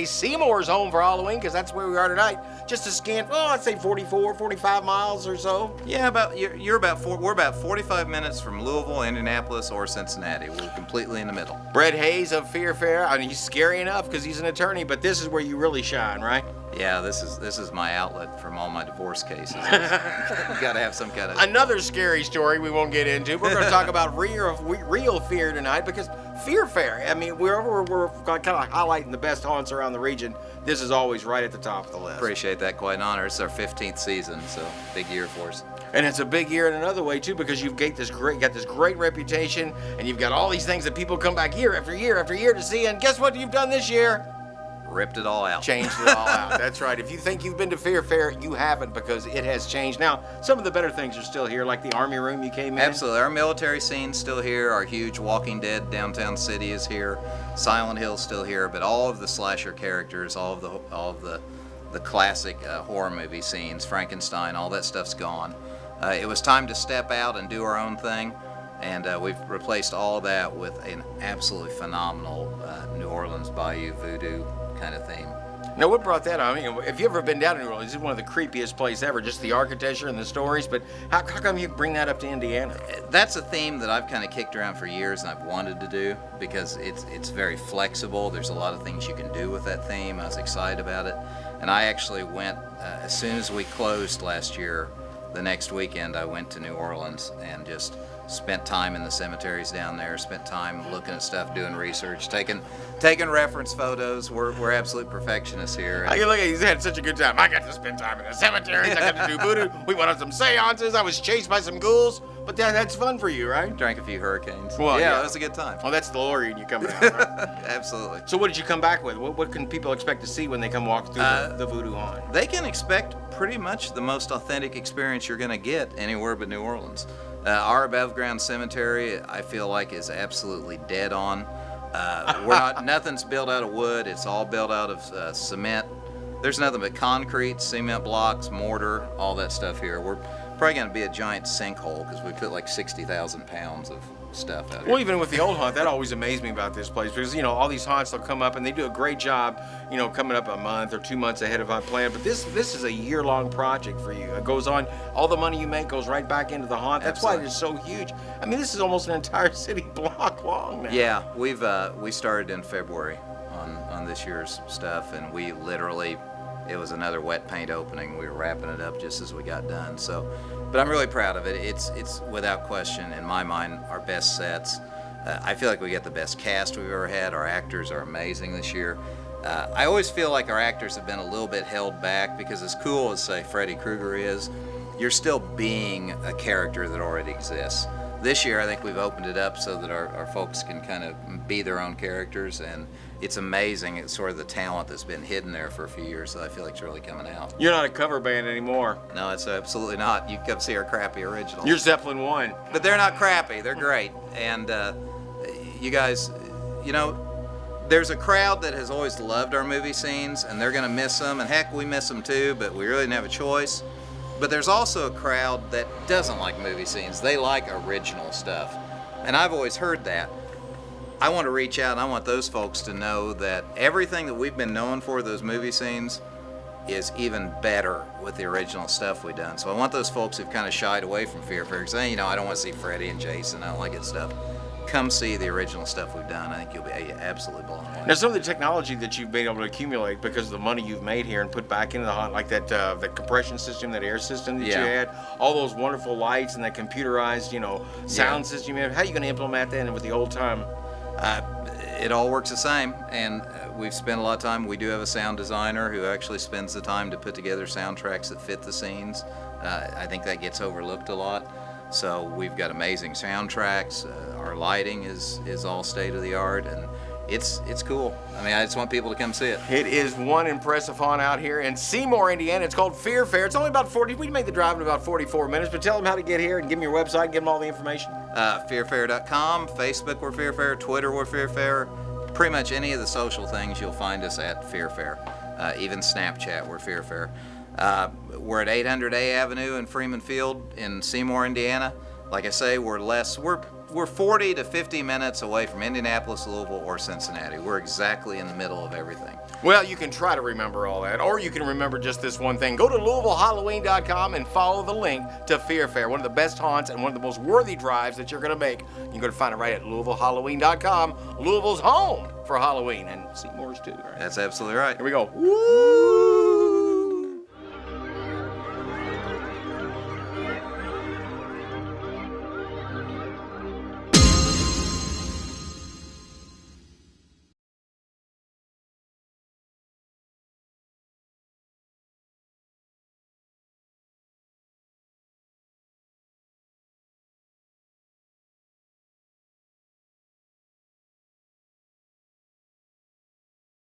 say Seymour's home for Halloween because that's where we are tonight. Just a scant, I'd say 44, 45 miles or so. Yeah, we're about 45 minutes from Louisville, Indianapolis, or Cincinnati. We're completely in the middle. Brett Hayes of Fear Fair. I mean, he's scary enough because he's an attorney, but this is where you really shine, right? Yeah, this is my outlet from all my divorce cases. You got to have some kind of... Another scary story we won't get into. We're going to talk about real fear tonight because Fear Fair, I mean, we're kind of highlighting the best haunts around the region. This is always right at the top of the list. Appreciate that. Quite an honor. It's our 15th season, so big year for us. And it's a big year in another way too, because you've got this great reputation, and you've got all these things that people come back year after year after year to see. And guess what you've done this year? Ripped it all out. Changed it all out. That's right. If you think you've been to Fear Fair, you haven't, because it has changed. Now, some of the better things are still here, like the Army Room you came in. Absolutely. Our military scene's still here. Our huge Walking Dead downtown city is here. Silent Hill's still here. But all of the slasher characters, all of the classic horror movie scenes, Frankenstein, all that stuff's gone. It was time to step out and do our own thing. And we've replaced all of that with an absolutely phenomenal New Orleans Bayou voodoo kind of theme. Now, what brought that on? I mean, if you've ever been down to New Orleans, it's one of the creepiest places ever, just the architecture and the stories, but how come you bring that up to Indiana? That's a theme that I've kind of kicked around for years and I've wanted to do because it's very flexible. There's a lot of things you can do with that theme. I was excited about it. And I actually went, as soon as we closed last year, the next weekend I went to New Orleans and just spent time in the cemeteries down there, spent time looking at stuff, doing research, taking reference photos. We're absolute perfectionists here. I can look at he's had such a good time. I got to spend time in the cemeteries. I got to do voodoo. We went on some seances. I was chased by some ghouls. But that's fun for you, right? Drank a few hurricanes. Well, yeah, it was a good time. Well, that's the lawyer in you coming out, right? Absolutely. So what did you come back with? What can people expect to see when they come walk through the voodoo haunt? They can expect pretty much the most authentic experience you're going to get anywhere but New Orleans. Our above ground cemetery, I feel like, is absolutely dead on. Nothing's built out of wood. It's all built out of cement. There's nothing but concrete, cement blocks, mortar, all that stuff here. We're probably going to be a giant sinkhole because we put like 60,000 pounds of stuff out here. Well, even with the old haunt, that always amazed me about this place because, all these haunts, they'll come up and they do a great job, coming up a month or 2 months ahead of our plan. But this is a year-long project for you. It goes on. All the money you make goes right back into the haunt. That's why it is so huge. I mean, this is almost an entire city block long now. Yeah, we started in February on this year's stuff, and we literally, it was another wet paint opening. We were wrapping it up just as we got done. But I'm really proud of it. It's without question, in my mind, our best sets. I feel like we got the best cast we've ever had. Our actors are amazing this year. I always feel like our actors have been a little bit held back because as cool as, say, Freddy Krueger is, you're still being a character that already exists. This year, I think we've opened it up so that our folks can kind of be their own characters, and it's amazing. It's sort of the talent that's been hidden there for a few years that I feel like it's really coming out. You're not a cover band anymore. No, it's absolutely not. You can come see our crappy originals. You're Zeppelin 1. But they're not crappy. They're great. And you guys, there's a crowd that has always loved our movie scenes, and they're going to miss them. And heck, we miss them too, but we really didn't have a choice. But there's also a crowd that doesn't like movie scenes. They like original stuff. And I've always heard that. I want to reach out and I want those folks to know that everything that we've been known for, those movie scenes, is even better with the original stuff we've done. So I want those folks who've kind of shied away from Fear Fair because, I don't want to see Freddy and Jason, I don't like it stuff. Come see the original stuff we've done. I think you'll be absolutely blown away. Now, some of the technology that you've been able to accumulate because of the money you've made here and put back into the haunt, like that the compression system, that air system that you had, all those wonderful lights and that computerized, sound system you have. How are you going to implement that in with the old time? It all works the same, and we've spent a lot of time. We do have a sound designer who actually spends the time to put together soundtracks that fit the scenes. I think that gets overlooked a lot. So we've got amazing soundtracks. Our lighting is all state of the art, and it's cool. I mean, I just want people to come see it. It is one impressive haunt out here in Seymour, Indiana. It's called Fear Fair. It's only about 40. We made the drive in about 44 minutes, but tell them how to get here and give them your website, give them all the information. Fearfair.com, Facebook, we're Fear Fair, Twitter, we're Fear Fair. Pretty much any of the social things you'll find us at Fear Fair. Even Snapchat, we're Fear Fair. We're at 800 A Avenue in Freeman Field in Seymour, Indiana. Like I say, we're we're 40 to 50 minutes away from Indianapolis, Louisville, or Cincinnati. We're exactly in the middle of everything. Well, you can try to remember all that, or you can remember just this one thing. Go to LouisvilleHalloween.com and follow the link to Fear Fair, one of the best haunts and one of the most worthy drives that you're going to make. You can go to find it right at LouisvilleHalloween.com, Louisville's home for Halloween, and Seymour's too. Right? That's absolutely right. Here we go. Woo!